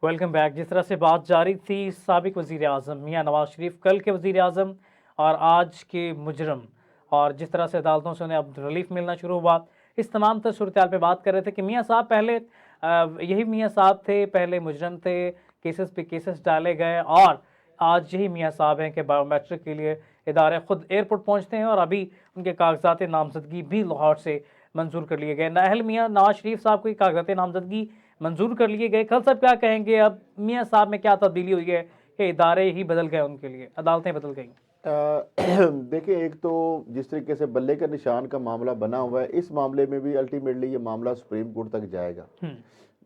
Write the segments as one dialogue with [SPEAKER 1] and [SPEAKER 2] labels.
[SPEAKER 1] Welcome back. जिस तरह से बात जारी थी साबिक वज़ीर आज़म मियाँ नवाज शरीफ कल के वज़ीर आज़म और आज के मुजरम, और जिस तरह से अदालतों से उन्हें अब रिलीफ मिलना शुरू हुआ, इस तमाम तर सूरत पे बात कर रहे थे कि मियाँ साहब पहले यही मियाँ साहब थे, पहले मुजरम थे, केसेस पे केसेस डाले गए, और आज यही मियाँ साहब हैं कि बायोमेट्रिक के लिए इदारे खुद एयरपोर्ट पहुँचते हैं और अभी उनके कागजात नामजदगी भी लाहौर से मंजूर कर लिए गए। नाहल मियाँ नवाज शरीफ साहब की कागजात नामजदगी मंजूर कर लिए गए। कल साहब क्या कहेंगे, अब मियाँ साहब में क्या तब्दीली हुई है कि इदारे ही बदल गए, उनके लिए अदालतें बदल गई?
[SPEAKER 2] देखिए, एक तो जिस तरीके से बल्ले का निशान का मामला बना हुआ है, इस मामले में भी अल्टीमेटली ये मामला सुप्रीम कोर्ट तक जाएगा।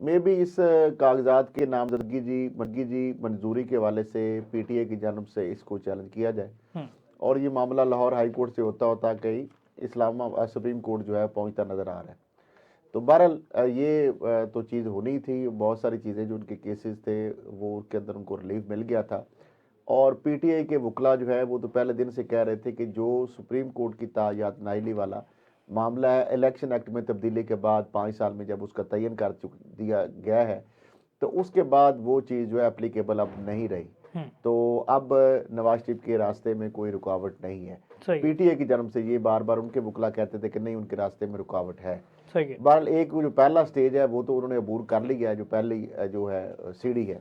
[SPEAKER 2] मे भी इस कागजात के नामजदगी जी मंजूरी के हवाले से पीटीए की जानब से इसको चैलेंज किया जाए और ये मामला लाहौर हाई कोर्ट से होता होता कहीं इस्लामाबाद सुप्रीम कोर्ट जो है पहुंचता नज़र आ रहा है। तो बहरहाल ये तो चीज़ होनी थी। बहुत सारी चीज़ें जो उनके केसेस थे वो उसके अंदर उनको रिलीफ मिल गया था। और पीटीआई के वकला जो है वो तो पहले दिन से कह रहे थे कि जो सुप्रीम कोर्ट की तायात नाइली वाला मामला है, इलेक्शन एक्ट में तब्दीली के बाद 5 साल में जब उसका तयन कर दिया गया है, तो उसके बाद वो चीज़ जो है एप्लीकेबल अब नहीं रही। तो अब नवाज शरीफ के रास्ते में कोई रुकावट नहीं है। पीटीए की जन्म से ये बार बार उनके वकला कहते थे कि नहीं, उनके रास्ते में रुकावट है। बहरहाल एक जो पहला स्टेज है वो तो उन्होंने अबूर कर लिया है, जो पहली जो है सीढ़ी है।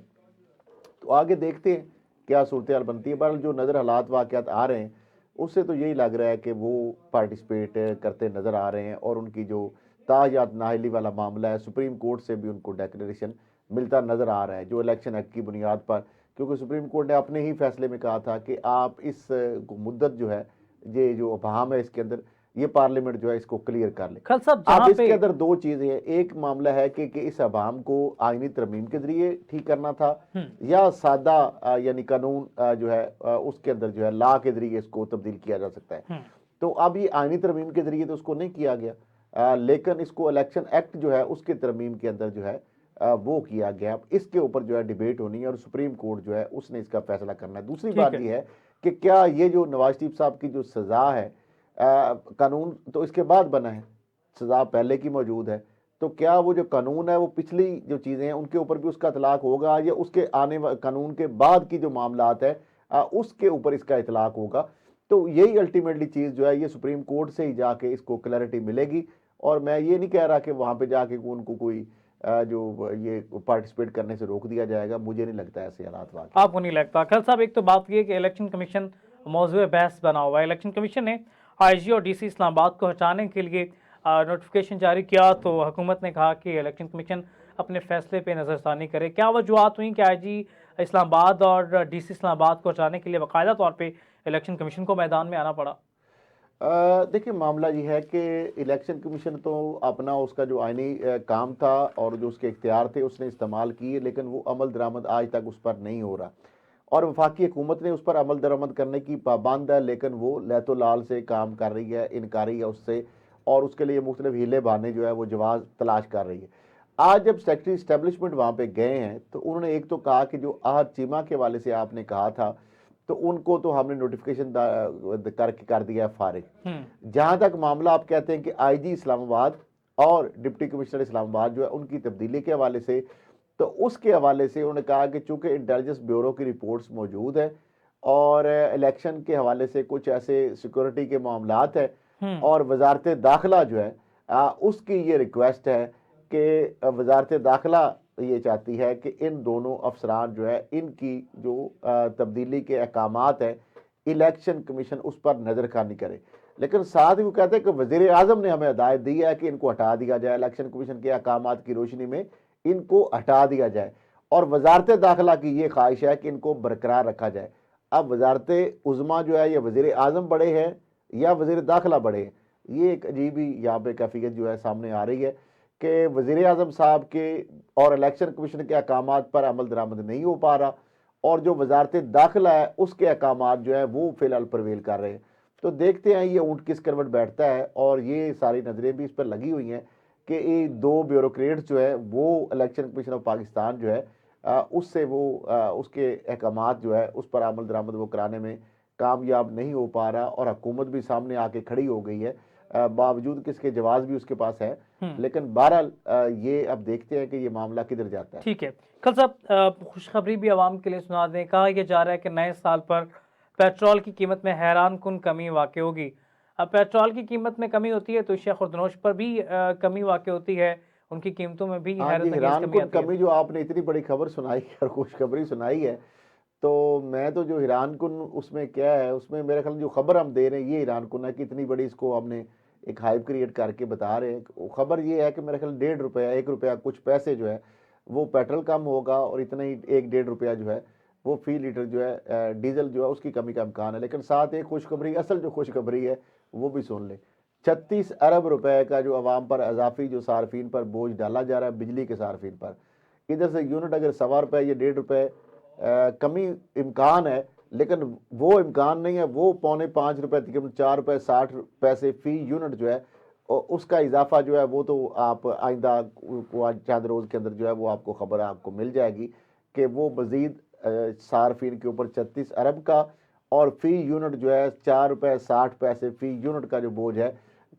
[SPEAKER 2] तो आगे देखते हैं क्या सूरत हाल बनती है। बहरहाल जो नज़र हालात वाक़यात आ रहे हैं उससे तो यही लग रहा है कि वो पार्टिसिपेट करते नज़र आ रहे हैं और उनकी जो तायात नाहली वाला मामला है, सुप्रीम कोर्ट से भी उनको डेक्लेरेशन मिलता नज़र आ रहा है, जो इलेक्शन एक्ट की बुनियाद पर। क्योंकि सुप्रीम कोर्ट ने अपने ही फैसले में कहा था कि आप इस मुद्दत जो है, ये जो अभाम है इसके अंदर, ये पार्लियामेंट जो है इसको क्लियर कर ले। अब इसके अंदर दो चीजें हैं। एक मामला है कि इस अभाम को आईनी तरमीम के जरिए ठीक करना था या सादा यानी कानून जो है उसके अंदर जो है ला के जरिए इसको तब्दील किया जा सकता है। तो अब ये आईनी तरमीम के जरिए तो उसको नहीं किया गया, लेकिन इसको इलेक्शन एक्ट जो है उसके तरमीम के अंदर जो है वो किया गया। इसके ऊपर जो है डिबेट होनी है और सुप्रीम कोर्ट जो है उसने इसका फैसला करना है। दूसरी बात यह है कि क्या ये जो नवाज शरीफ साहब की जो सजा है, कानून तो इसके बाद बना है, सजा पहले की मौजूद है, तो क्या वो जो कानून है वो पिछली जो चीज़ें हैं उनके ऊपर भी उसका इतलाक होगा या उसके आने कानून के बाद की जो मामलात है उसके ऊपर इसका इतलाक होगा? तो यही अल्टीमेटली चीज़ जो है ये सुप्रीम कोर्ट से ही जाके इसको क्लैरिटी मिलेगी। और मैं ये नहीं कह रहा कि वहाँ पे जाके उनको कोई जो ये पार्टिसिपेट करने से रोक दिया जाएगा, मुझे नहीं लगता ऐसे हालात वाकई।
[SPEAKER 1] आपको नहीं लगता? खल साहब, एक तो बात यह कि इलेक्शन कमीशन मौजूद बहस बना हुआ है। इलेक्शन कमीशन ने आईजी और डीसी इस्लामाबाद को हटाने के लिए नोटिफिकेशन जारी किया, तो हुकूमत ने कहा कि इलेक्शन कमीशन अपने फैसले पे नज़रसानी करे। क्या वजूहत हुई कि आईजी इस्लामाबाद और डीसी इस्लामाबाद को हटाने के लिए बाकायदा तौर पर इलेक्शन कमीशन को मैदान में आना पड़ा?
[SPEAKER 2] देखिए, मामला ये है कि इलेक्शन कमीशन तो अपना उसका जो आईनी काम था और जो उसके इख्तियार थे उसने इस्तेमाल किए, लेकिन वो अमल दरामद आज तक उस पर नहीं हो रहा। और वफाकी हुकूमत ने उस पर अमल दरामद करने की पाबंद है, लेकिन वो लहतो लाल से काम कर रही है, इनकारी है उससे, और उसके लिए मुख्तलिफ हीले बहाने जो है वो जवाब तलाश कर रही है। आज जब सेक्रेटरी इस्टेब्लिशमेंट वहाँ पे गए हैं तो उन्होंने एक तो कहा कि जो आहद चीमा के वाले से आपने कहा था, तो उनको तो हमने नोटिफिकेशन करके कर दिया है फारिग। जहां तक मामला आप कहते हैं कि आईजी इस्लामाबाद और डिप्टी कमिश्नर इस्लामाबाद जो है उनकी तब्दीली के हवाले से, तो उसके हवाले से उन्होंने कहा कि चूंकि इंटेलिजेंस ब्यूरो की रिपोर्ट्स मौजूद है और इलेक्शन के हवाले से कुछ ऐसे सिक्योरिटी के मामलात है और वजारत दाखिला जो है उसकी ये रिक्वेस्ट है कि वजारत दाखिला ये चाहती है कि इन दोनों अफसरान जो है इनकी जो तब्दीली के अहकामात हैं इलेक्शन कमीशन उस पर नज़र खानी करे। लेकिन साथ ही वो कहते हैं कि वज़ीर आज़म ने हमें हिदायत दी है कि इनको हटा दिया जाए, इलेक्शन कमीशन के अहकामात की रोशनी में इनको हटा दिया जाए, और वजारत दाखिला की ये ख्वाहिश है कि इनको बरकरार रखा जाए। अब वजारत उज़्मा जो है ये वज़ीर आज़म बड़े हैं या वज़ीर दाखिला बड़े हैं, ये एक अजीब ही यहाँ पे कैफियत जो है सामने आ रही है कि वज़ीर आज़म साहब के और इलेक्शन कमीशन के अहकामात पर अमल दरामद नहीं हो पा रहा और जो वजारत दाखिला है उसके अहकामात जो है वो फिलहाल प्रवेल कर रहे हैं। तो देखते हैं ये ऊँट किस करवट बैठता है। और ये सारी नज़रें भी इस पर लगी हुई हैं कि ये दो ब्यूरोक्रेट्स जो है वो इलेक्शन कमीशन ऑफ पाकिस्तान जो है उससे वो उसके अहकामात जो है उस पर अमल दरामद वो कराने में कामयाब नहीं हो पा रहा और हुकूमत भी सामने आके खड़ी हो गई है। बावजूद कि इसके जवाब भी उसके पास है। लेकिन बहरहाल ये अब देखते हैं कि ये मामला किधर जाता है।
[SPEAKER 1] ठीक है, कल साहब खुशखबरी भी आवाम के लिए सुना दें। कहा यह जा रहा है कि नए साल पर पेट्रोल की कीमत में हैरान कुन कमी वाक़ होगी। अब पेट्रोल की कीमत में कमी होती है तो अशिया खुर्दनोश पर भी कमी वाक़ होती है, उनकी कीमतों में भी
[SPEAKER 2] हाँ जी,
[SPEAKER 1] हैरत अंगेज़
[SPEAKER 2] हैरान
[SPEAKER 1] कमी
[SPEAKER 2] कुन
[SPEAKER 1] आती है।
[SPEAKER 2] कमी जो आपने इतनी बड़ी खबर सुनाई है और खुशखबरी सुनाई है, तो मैं तो जो हैरान कुन उसमें क्या है, उसमें मेरे ख्याल जो खबर हम दे रहे हैं ये हैरान कुन है कि इतनी बड़ी इसको हमने एक हाइप क्रिएट करके बता रहे हैं। वो खबर ये है कि मेरे ख्याल 1.5 रुपया 1 रुपया कुछ पैसे जो है वो पेट्रोल कम होगा और इतना ही 1-1.5 रुपया जो है वो फी लीटर जो है डीजल जो है उसकी कमी का इम्कान है। लेकिन साथ एक खुशखबरी, असल जो खुशखबरी है वो भी सुन लें। 36 अरब रुपए का जो आवाम पर इजाफी जो सार्फिन पर बोझ डाला जा रहा है बिजली के सार्फिन पर, इधर से यूनिट अगर 1.25 रुपये या 1.5 रुपये कमी इम्कान है, लेकिन वो इम्कान नहीं है, वो 4.25 रुपये तकरीबन 4 रुपये 60 पैसे फी यूनिट जो है और उसका इजाफा जो है वो तो आप आइंदा चंद रोज़ के अंदर जो है वो आपको खबर आपको मिल जाएगी कि वो मज़ीद सार्फिन के ऊपर 36 अरब का और फी यूनिट जो है 4 रुपये 60 पैसे फी यूनिट का जो बोझ है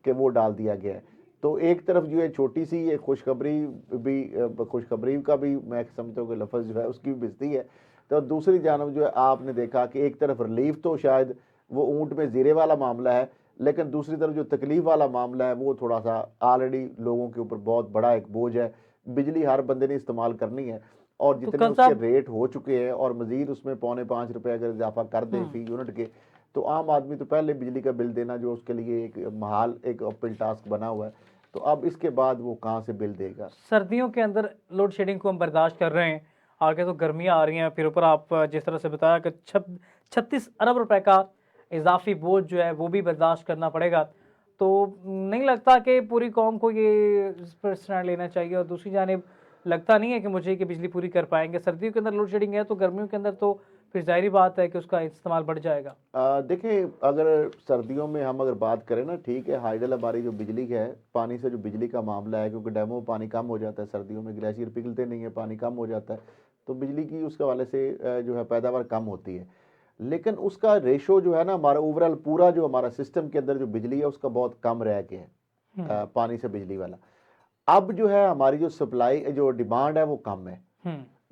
[SPEAKER 2] कि वो डाल दिया गया है। तो एक तरफ जो है छोटी सी ये खुशखबरी भी, खुशखबरी का भी मैं समझता हूँ कि लफ्ज़ जो है उसकी भी बेइज्जती है। तो दूसरी जानब जो है आपने देखा कि एक तरफ रिलीफ तो शायद वो ऊँट में ज़ीरे वाला मामला है, लेकिन दूसरी तरफ जो तकलीफ वाला मामला है वो थोड़ा सा ऑलरेडी लोगों के ऊपर बहुत बड़ा एक बोझ है। बिजली हर बंदे ने इस्तेमाल करनी है और
[SPEAKER 1] तो
[SPEAKER 2] जितने
[SPEAKER 1] कल
[SPEAKER 2] उसके
[SPEAKER 1] साहब
[SPEAKER 2] रेट हो चुके हैं और मज़ीद उसमें 4.25 रुपये अगर इजाफा कर दें फी यूनिट के, तो आम आदमी तो पहले बिजली का बिल देना जो उसके लिए एक महाल एक अपल टास्क बना हुआ है, तो अब इसके बाद वो कहाँ से बिल देगा।
[SPEAKER 1] सर्दियों के अंदर लोड शेडिंग को हम बर्दाश्त कर रहे हैं, आगे तो गर्मियाँ आ रही हैं, फिर ऊपर आप जिस तरह से बताया कि 36 अरब रुपए का इजाफी बोझ जो है वो भी बर्दाश्त करना पड़ेगा। तो नहीं लगता कि पूरी कौम को ये इस पर स्टैंड लेना चाहिए, और दूसरी जानिब लगता नहीं है कि मुझे कि बिजली पूरी कर पाएंगे। सर्दियों के अंदर लोड शेडिंग है तो गर्मियों के अंदर तो फिर ज़ाहिर बात है कि उसका इस्तेमाल बढ़ जाएगा।
[SPEAKER 2] देखिए अगर सर्दियों में हम अगर बात करें ना, ठीक है, हाइडल हमारी जो बिजली है, पानी से जो बिजली का मामला है, क्योंकि डैमों में पानी कम हो जाता है सर्दियों में, ग्लेशियर पिघलते नहीं है, पानी कम हो जाता है, तो बिजली की उसके हवाले से जो है पैदावार कम होती है। लेकिन उसका रेशो जो है ना हमारा ओवरऑल पूरा जो हमारा सिस्टम के अंदर जो बिजली है उसका बहुत कम रह गया है पानी से बिजली वाला। अब जो है हमारी जो सप्लाई जो डिमांड है वो कम है।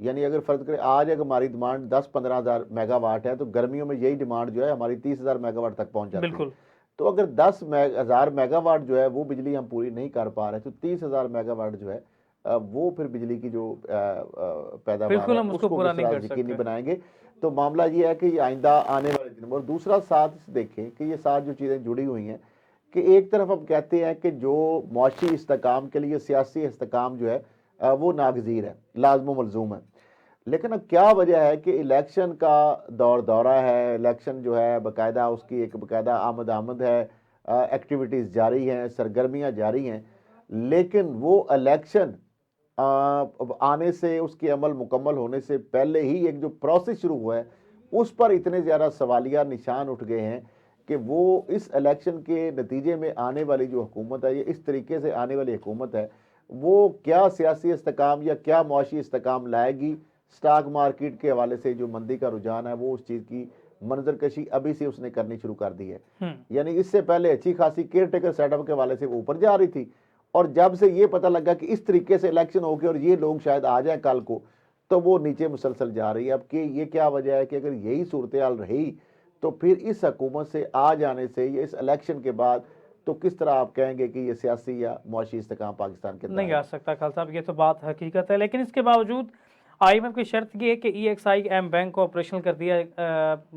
[SPEAKER 2] यानी अगर फर्ज करें आज अगर हमारी डिमांड 10-15 हज़ार मेगावाट है, तो गर्मियों में यही डिमांड जो है हमारी 30,000 मेगावाट तक पहुंच जाती है।
[SPEAKER 1] बिल्कुल।
[SPEAKER 2] तो अगर 10,000 मेगावाट जो है वो बिजली हम पूरी नहीं कर पा रहे, तो 30,000 मेगावाट जो है वो फिर बिजली की जो पैदावार
[SPEAKER 1] बिल्कुल
[SPEAKER 2] है
[SPEAKER 1] हम उसको
[SPEAKER 2] उसको
[SPEAKER 1] पूरा
[SPEAKER 2] किस
[SPEAKER 1] नहीं
[SPEAKER 2] तरह
[SPEAKER 1] कर
[SPEAKER 2] यकीनी
[SPEAKER 1] सकते।
[SPEAKER 2] बनाएंगे। तो मामला ये है कि ये आइंदा आने वाले दिन में, और दूसरा साथ देखें कि ये साथ जो चीज़ें जुड़ी हुई हैं कि एक तरफ हम कहते हैं कि जो मुआशी इस्तेकाम के लिए सियासी इस्तेकाम जो है वो नागज़ीर है, लाजम मलजूम है। लेकिन अब क्या वजह है कि इलेक्शन का दौरा है, इलेक्शन जो है बाकायदा उसकी एक बाकायदा आमद है, एक्टिविटीज़ जारी हैं, सरगर्मियाँ जारी हैं, लेकिन वो इलेक्शन आने से, उसके अमल मुकम्मल होने से पहले ही एक जो प्रोसेस शुरू हुआ है उस पर इतने ज़्यादा सवालिया निशान उठ गए हैं कि वो इस इलेक्शन के नतीजे में आने वाली जो हुकूमत है, ये इस तरीके से आने वाली हुकूमत है, वो क्या सियासी इस्तेकाम या क्या मुआशी इस्तेकाम लाएगी। स्टॉक मार्केट के हवाले से जो मंदी का रुझान है वो उस चीज़ की मंजरकशी अभी से उसने करनी शुरू कर दी है। यानी इससे पहले अच्छी खासी केयर टेकर सेटअप के हवाले से वो ऊपर जा रही थी, और जब से ये पता लगा कि इस तरीके से इलेक्शन हो गया और ये लोग शायद आ जाए कल को, तो वो नीचे मुसलसल जा रही है। अब कि ये क्या वजह है कि अगर यही सूरत हाल रही तो फिर इस हुकूमत से आ जाने से या इस इलेक्शन के बाद तो किस तरह आप कहेंगे कि ये सियासी या मुआशी इस्तेकाम पाकिस्तान के अंदर
[SPEAKER 1] नहीं आ
[SPEAKER 2] आएगा?
[SPEAKER 1] सकता खाल साहब, ये तो बात हकीकत है। लेकिन इसके बावजूद आईएमएफ की शर्त ये है कि EXIM बैंक को ऑपरेशनल कर दिया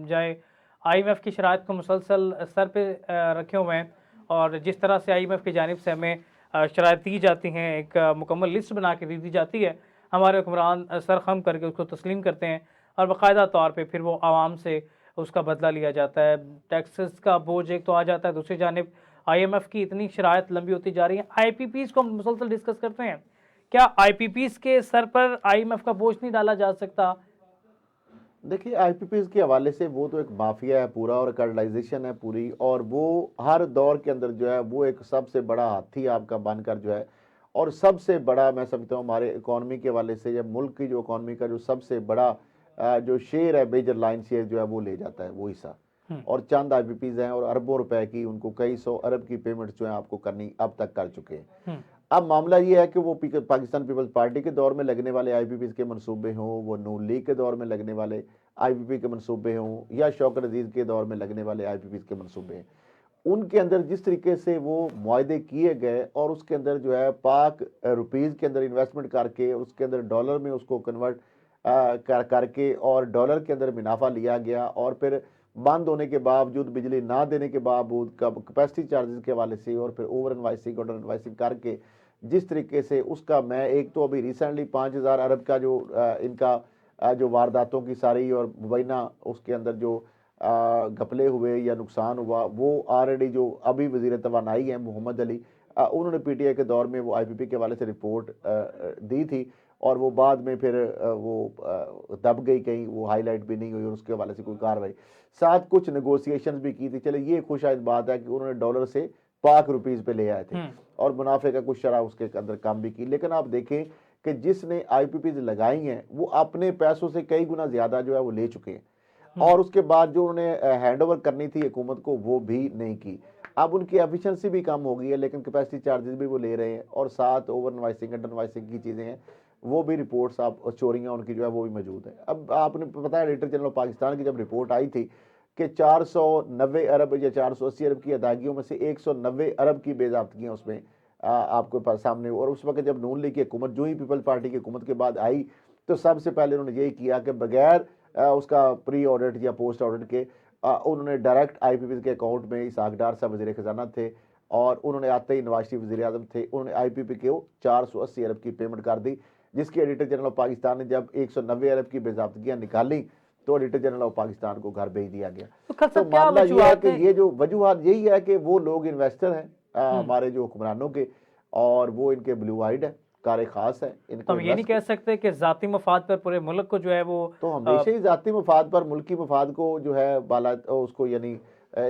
[SPEAKER 1] जाए। आईएमएफ की शराइत को मुसलसल सर पे रखे हुए हैं, और जिस तरह से आईएमएफ की जानिब से हमें शराइत दी जाती हैं, एक मुकम्मल लिस्ट बना के दी जाती है, हमारे हुक्मरान सर खम करके उसको तस्लीम करते हैं और बाकायदा तौर पर फिर वो आवाम से उसका बदला लिया जाता है। टैक्सेस का बोझ एक तो आ जाता है, दूसरी जानिब आईएमएफ की इतनी शराइत लंबी होती जा रही है। आईपीपीज़ को हम मुसलसल डिस्कस करते हैं, क्या आईपीपीज़ के सर पर आईएमएफ का बोझ नहीं डाला जा सकता?
[SPEAKER 2] देखिए आईपीपीज के हवाले से वो तो एक माफिया है पूरा और कर्डलाइजेशन है पूरी, और वो हर दौर के अंदर जो है वो एक सबसे बड़ा हाथी आपका बनकर जो है, और सबसे बड़ा मैं समझता हूँ हमारे इकॉनमी के हवाले से या मुल्क की जो इकॉनमी का जो सबसे बड़ा जो शेयर है, मेजर लाइन शेयर जो है वो ले जाता है वो हिस्सा। और चंद आईपीपीज हैं और अरबों रुपए की, उनको कई सौ अरब की पेमेंट जो है आपको करनी अब तक कर चुके हैं। अब मामला ये है कि वो पाकिस्तान पीपल्स पार्टी के दौर में लगने वाले आईपीपीज के मंसूबे हों, वो नून लीग के दौर में लगने वाले आईपीपी के मंसूबे हों, या शौकत अजीज के दौर में लगने वाले आईपीपीज के मंसूबे हैं, उनके अंदर जिस तरीके से वो मुआहदे किए गए और उसके अंदर जो है पाक रुपीज़ के अंदर इन्वेस्टमेंट करके उसके अंदर डॉलर में उसको कन्वर्ट करके और डॉलर के अंदर मुनाफा लिया गया, और फिर बंद होने के बावजूद, बिजली ना देने के बावजूद, कैपेसिटी चार्जेस के हवाले से और फिर ओवर इनवाइसिंग अंडर इनवाइसिंग करके जिस तरीके से उसका, मैं एक तो अभी रिसेंटली 5,000 अरब का जो इनका जो वारदातों की सारी और मुबैना उसके अंदर जो घपले हुए या नुकसान हुआ, वो ऑलरेडी जो अभी वज़ीर तवानाई है मोहम्मद अली, उन्होंने पीटीआई के दौर में वो आईपीपी के हवाले से रिपोर्ट दी थी, और वो बाद में फिर वो दब गई, कहीं वो हाईलाइट भी नहीं हुई और उसके हवाले से कोई कार्रवाई। साथ कुछ नेगोशिएशन भी की थी। चले ये खुशाइद बात है कि उन्होंने डॉलर से पाक रुपीज़ पे ले आए थे और मुनाफे का कुछ शरह उसके अंदर कम भी की। लेकिन आप देखें कि जिसने आईपीपीज लगाई हैं वो अपने पैसों से कई गुना ज़्यादा जो है वो ले चुके हैं, और उसके बाद जो उन्होंने हैंड ओवर करनी थी हुकूमत को वो भी नहीं की। अब उनकी एफिशिएंसी भी कम हो गई है, लेकिन कैपेसिटी चार्जेस भी वो ले रहे हैं, और साथ ओवर इनवाइसिंग अंडर इनवाइसिंग की चीज़ें हैं, वो भी रिपोर्ट्स आप चोरियां उनकी जो है वो भी मौजूद है। अब आपने पता है ऑडिटर जनरल पाकिस्तान की जब रिपोर्ट आई थी कि 490 अरब या 480 अरब की अदायगियों में से 190 अरब की बेज़ाब्तगियाँ उसमें आपके पास सामने, और उस वक्त जब नून लीग की हुकूमत, जो ही पीपल्स पार्टी की हुकूमत के बाद आई, तो सबसे पहले उन्होंने यही किया कि बगैर उसका प्री ऑडिट या पोस्ट ऑडिट के उन्होंने डायरेक्ट आईपीपी के अकाउंट में, इसहाक डार साहब वज़ीर ख़जाना थे और उन्होंने आते ही नवाज शरीफ वज़ीर आज़म थे, उन्होंने आईपीपी को 480 अरब की पेमेंट कर दी, जिसकी ऑडिटर जनरल ऑफ पाकिस्तान ने जब 190 अरब की बेज़ाब्तगियाँ निकाली तो ऑडिटर जनरल ऑफ पाकिस्तान को घर भेज दिया गया। तो मामला ये है कि ये जो वजूहत यही है कि वो लोग इन्वेस्टर हैं हमारे जो हुक्मरानों के, और वो इनके ब्लू आइड है, कार खास है।
[SPEAKER 1] तो हम ये नहीं कह सकते कि ज़ाती मफाद पर पूरे मुल्क को जो है वो,
[SPEAKER 2] तो हमेशा ही ज़ाती मफाद पर मुल्की मफाद को जो है बाला उसको यानी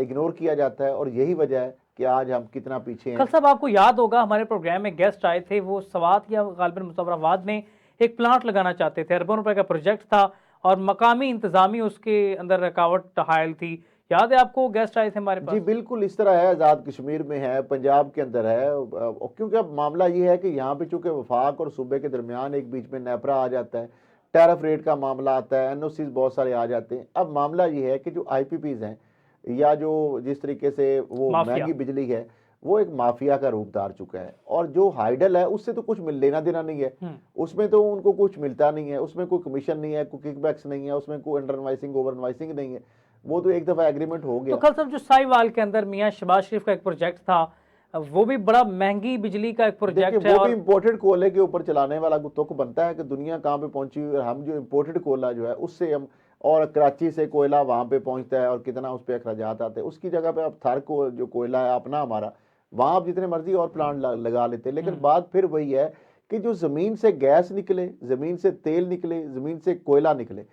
[SPEAKER 2] इग्नोर किया जाता है, और यही वजह है कि आज हम कितना पीछे हैं।
[SPEAKER 1] कल साहब आपको याद होगा हमारे प्रोग्राम में गेस्ट आए थे, वो सवात या गालिबन मुसव्वराबाद में एक प्लांट लगाना चाहते थे, अरबों रुपए का प्रोजेक्ट था और मकामी इंतजामी उसके अंदर रुकावट हायल थी। याद है आपको, गेस्ट आए थे हमारे पास?
[SPEAKER 2] जी बिल्कुल, इस तरह है, आज़ाद कश्मीर में है, पंजाब के अंदर है, क्योंकि अब मामला ये है कि यहाँ पे चूंकि वफाक और सूबे के दरमियान एक बीच में नेपरा आ जाता है, टैरिफ रेट का मामला आता है, एनओसीज बहुत सारे आ जाते हैं। अब मामला ये है कि जो आईपीपीज हैं या जो जिस तरीके से वो महंगी बिजली है, वो एक माफिया का रूप धार चुका है, और जो हाइडल है उससे तो कुछ लेना देना नहीं है, उसमें तो उनको कुछ मिलता नहीं है, उसमें कोई कमीशन नहीं है, कोई किकबैक्स नहीं है, उसमें कोई अंडर इनवाइसिंग ओवर इनवाइसिंग नहीं है, वो तो एक दफा एग्रीमेंट हो गया।
[SPEAKER 1] तो कल सब जो साहिवाल के अंदर मियां शहबाज शरीफ का एक प्रोजेक्ट था, वो भी बड़ा महंगी बिजली का एक प्रोजेक्ट है,
[SPEAKER 2] वो भी इम्पोर्टेड कोयले के ऊपर चलाने वाला तुक बनता है कि दुनिया कहाँ पे पहुंची हुई है, हम जो इम्पोर्टेड कोयला जो है उससे हम, और कराची से कोयला वहाँ पे पहुंचता है और कितना उस पर अखराजात आते हैं, उसकी जगह पे अब थर को जो कोयला है अपना हमारा, वहाँ आप जितने मर्जी और प्लांट लगा लेते हैं। लेकिन बात फिर वही है कि जो जमीन से गैस निकले, जमीन से तेल निकले, जमीन से कोयला निकले,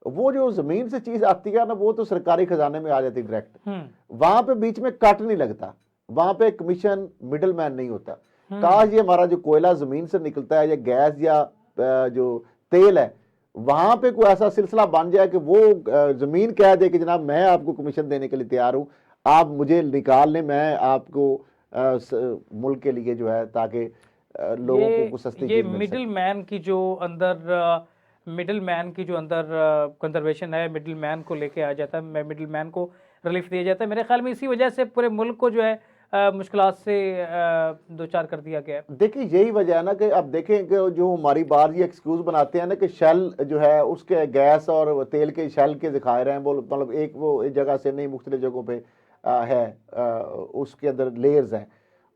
[SPEAKER 2] वो जो जमीन से चीज आती है ना, वो तो सरकारी खजाने में आ जाती डायरेक्ट, वहां पे बीच में कट नहीं लगता, वहां पे कमीशन मिडल मैन नहीं होता। काश ये हमारा जो कोयला जमीन से निकलता है या गैस या जो तेल है, वहां पे कोई ऐसा सिलसिला बन जाए कि वो जमीन कह दे कि जनाब मैं आपको कमीशन देने के लिए तैयार हूं, आप मुझे निकाल लें, मैं आपको मुल्क के लिए जो है, ताकि लोगों को सस्ती चीज मिल
[SPEAKER 1] मिडिल मैन की जो अंदर कंजर्वेशन है, मिडिल मैन को लेके आ जाता है, मिडिल मैन को रिलीफ दिया जाता है। मेरे ख्याल में इसी वजह से पूरे मुल्क को जो है मुश्किलात से दो चार कर दिया गया।
[SPEAKER 2] देखिए यही वजह है ना कि अब देखें कि जो हमारी बार ये एक्सक्यूज बनाते हैं ना कि शेल जो है उसके गैस और तेल के शेल के दिखाए रहे हैं, वो मतलब एक जगह से नहीं, मुख्तलिफ जगहों पे उसके अंदर लेयर्स हैं,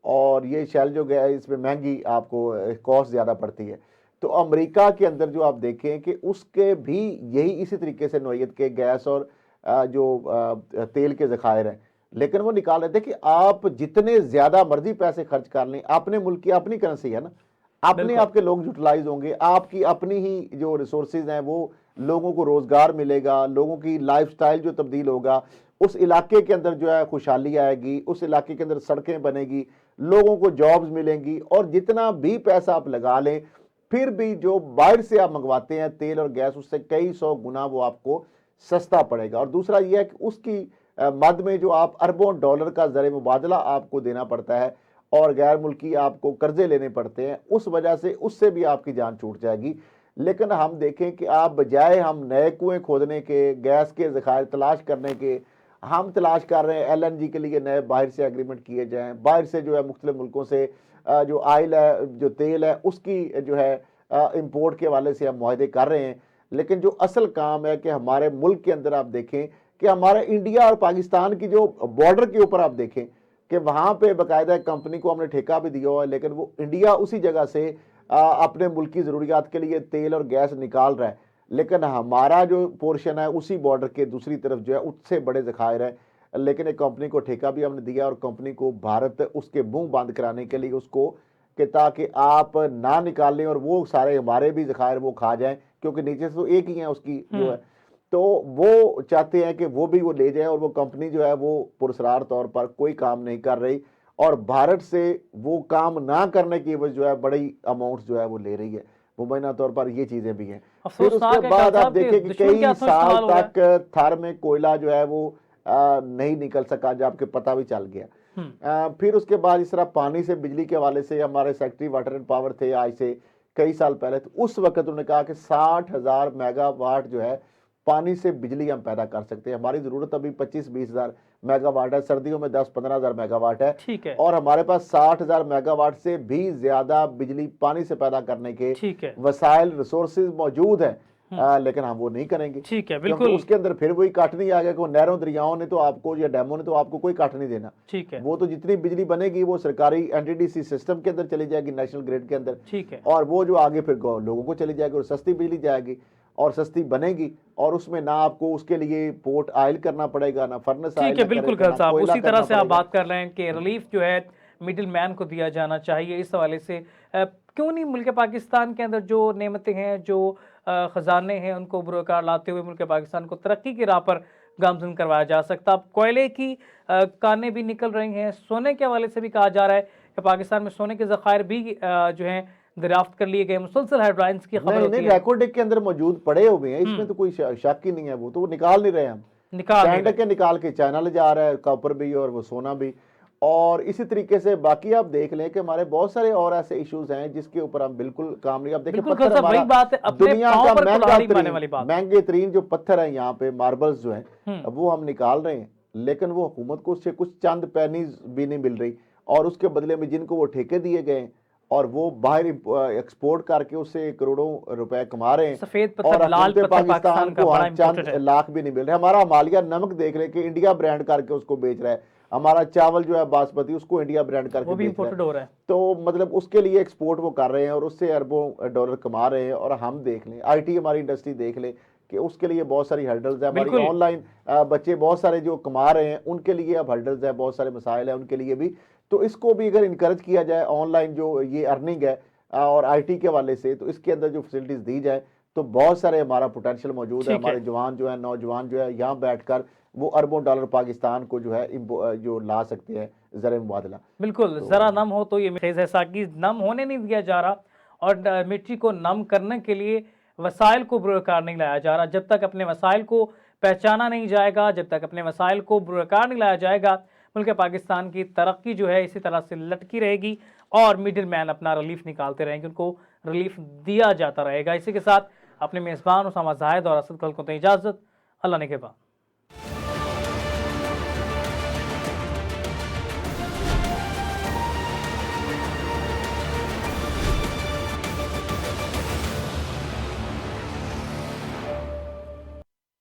[SPEAKER 2] और ये शेल जो गया इसमें महंगी आपको कॉस्ट ज़्यादा पड़ती है। तो अमेरिका के अंदर जो आप देखें कि उसके भी यही इसी तरीके से नौयत के गैस और जो तेल के ज़खायर हैं, लेकिन वो निकाल रहे थे कि आप जितने ज़्यादा मर्जी पैसे खर्च कर लें, अपने मुल्क की अपनी करेंसी है ना, अपने आपके लोग यूटिलाइज होंगे, आपकी अपनी ही जो रिसोर्सेज हैं वो लोगों को रोज़गार मिलेगा, लोगों की लाइफस्टाइल जो तब्दील होगा, उस इलाके के अंदर जो है खुशहाली आएगी, उस इलाके के अंदर सड़कें बनेगी, लोगों को जॉब्स मिलेंगी, और जितना भी पैसा आप लगा लें फिर भी जो बाहर से आप मंगवाते हैं तेल और गैस, उससे कई 100 गुना वो आपको सस्ता पड़ेगा। और दूसरा यह है कि उसकी मद में जो आप अरबों डॉलर का ज़र मुबादला आपको देना पड़ता है और गैर मुल्की आपको कर्जे लेने पड़ते हैं, उस वजह से उससे भी आपकी जान छूट जाएगी। लेकिन हम देखें कि आप बजाय हम नए कुएं खोदने के, गैस के ज़खायर तलाश करने के, हम तलाश कर रहे हैं एलएनजी के लिए नए बाहर से एग्रीमेंट किए जाएं, बाहर से जो है मुख्तलिफ मुल्कों से जो आयल है, जो तेल है, उसकी जो है इंपोर्ट के वाले से हम मुआहदे कर रहे हैं। लेकिन जो असल काम है कि हमारे मुल्क के अंदर आप देखें कि हमारे इंडिया और पाकिस्तान की जो बॉर्डर के ऊपर आप देखें कि वहाँ पे बाकायदा कंपनी को हमने ठेका भी दिया हुआ है, लेकिन वो इंडिया उसी जगह से अपने मुल्क की ज़रूरियात के लिए तेल और गैस निकाल रहा है, लेकिन हमारा जो पोर्शन है उसी बॉर्डर के दूसरी तरफ जो है उससे बड़े ज़खायर है। लेकिन एक कंपनी को ठेका भी हमने दिया और कंपनी को भारत उसके मुंह बंद कराने के लिए उसको कि ताकि आप ना निकालें और वो सारे हमारे भी ज़खायर वो खा जाएं, क्योंकि नीचे से तो एक ही है उसकी जो है, तो वो चाहते हैं कि वो भी वो ले जाए और वो कंपनी जो है वो पुरस्कार तौर पर कोई काम नहीं कर रही और भारत से वो काम ना करने की वजह जो है बड़ी अमाउंट जो है वो ले रही है। मुबैना तौर पर ये चीजें भी हैं। फिर उसके बाद आप देखें कि कई साल तक थर में कोयला जो है वो नहीं निकल सका, जबकि पता भी चल गया। फिर उसके बाद इस तरह पानी से बिजली के हवाले से हमारे सेक्रेटरी वाटर एंड पावर थे आज से कई साल पहले, तो उस वक्त उन्होंने कहा कि 60,000 मेगावाट जो है पानी से बिजली हम पैदा कर सकते हैं। हमारी जरूरत अभी 25-20 हजार मेगावाट है, सर्दियों में 10-15 हजार मेगावाट है,
[SPEAKER 1] ठीक है,
[SPEAKER 2] और हमारे पास 60,000 मेगावाट से भी ज्यादा बिजली पानी से पैदा करने के वसाइल रिसोर्सेज मौजूद हैं। लेकिन हम वो नहीं करेंगे।
[SPEAKER 1] ठीक है, बिल्कुल।
[SPEAKER 2] उसके अंदर फिर वही काट नहीं आ गया कि नहरों दरियाओं ने तो आपको या डैमों ने तो आपको कोई काट नहीं देना।
[SPEAKER 1] ठीक है,
[SPEAKER 2] वो तो जितनी बिजली बनेगी वो सरकारी एनटीडीसी सिस्टम के अंदर चली जाएगी, नेशनल ग्रिड के अंदर।
[SPEAKER 1] ठीक है,
[SPEAKER 2] और वो जो आगे फिर लोगों को चली जाएगी और सस्ती बिजली जाएगी और सस्ती बनेगी, और उसमें ना आपको उसके लिए पोर्ट आयल करना पड़ेगा, ना फर्नेस आयल।
[SPEAKER 1] ठीक है, बिल्कुल खैर साहब, उसी तरह से आप बात कर रहे हैं कि रिलीफ जो है मिडिल मैन को दिया जाना चाहिए। इस हवाले से क्यों नहीं मुल्क पाकिस्तान के अंदर जो नेमतें हैं, जो खजाने हैं, उनको बुरकार लाते हुए मुल्क पाकिस्तान को तरक्की की राह पर गामजन करवाया जा सकता। अब कोयले की कानें भी निकल रही हैं, सोने के हवाले से भी कहा जा रहा है कि पाकिस्तान में सोने के ज़खायर भी जो हैं दरियाफ्त कर लिए गए। मुसलसल हेडलाइंस की खबर होती है,
[SPEAKER 2] रिकॉर्ड के अंदर मौजूद पड़े हुए हैं, इसमें तो कोई शक ही नहीं है। वो तो वो निकाल नहीं रहे, हम निकाल के चाइना ले जा रहा है, कॉपर भी और वो सोना भी। और इसी तरीके से बाकी आप देख लें कि हमारे बहुत सारे और ऐसे इश्यूज हैं जिसके ऊपर हम बिल्कुल काम नहीं। आप देखिए पत्थर हमारा दुनिया का महंगे तरीन जो पत्थर है यहाँ पे, मार्बल्स जो है वो हम निकाल रहे हैं, लेकिन वो हुकूमत को उससे कुछ चंद पैनीज भी नहीं मिल रही, और उसके बदले में जिनको वो ठेके दिए गए और वो बाहर एक्सपोर्ट करके उससे करोड़ों रुपए कमा रहे हैं।
[SPEAKER 1] सफेद पत्थर, लाल पत्थर
[SPEAKER 2] पाकिस्तान को चंद लाख भी नहीं मिल रहे। हमारा हिमालय नमक देख रहे कि इंडिया ब्रांड करके उसको बेच रहा है, हमारा चावल जो है बासमती उसको इंडिया ब्रांड करके
[SPEAKER 1] वो भी इंपोर्टेड हो रहा है।
[SPEAKER 2] तो मतलब उसके लिए एक्सपोर्ट वो कर रहे हैं और उससे अरबों डॉलर कमा रहे हैं। और हम देख लें आईटी हमारी इंडस्ट्री देख ले कि उसके लिए बहुत सारी हर्डल्स है। हमारी ऑनलाइन बच्चे बहुत सारे जो कमा रहे हैं उनके लिए अब हर्डल्स है, बहुत सारे मसाइल है उनके लिए भी। तो इसको भी अगर इनकरेज किया जाए ऑनलाइन जो ये अर्निंग है और आईटी के वाले से, तो इसके अंदर जो फैसिलिटीज दी जाए तो बहुत सारे हमारा पोटेंशियल मौजूद है। हमारे जवान जो है, नौजवान जो है, यहाँ बैठकर वो अरबों डॉलर पाकिस्तान को जो है जो ला सकते हैं ज़र मुबादला।
[SPEAKER 1] बिल्कुल, जरा नम हो तो ये खेज है साकी, नम होने नहीं दिया जा रहा और मिट्टी को नम करने के लिए वसाइल को बुरकार नहीं लाया जा रहा। जब तक अपने वसाइल को पहचाना नहीं जाएगा, जब तक अपने वसाइल को बुरकार नहीं लाया जाएगा, मुल्क पाकिस्तान की तरक्की जो है इसी तरह से लटकी रहेगी और मिडिल मैन अपना रिलीफ निकालते रहेंगे, उनको रिलीफ दिया जाता रहेगा। इसी के साथ अपने मेज़बान उसामा जाहिद और असद कल को इजाज़त, अल्लाह ने के बाद।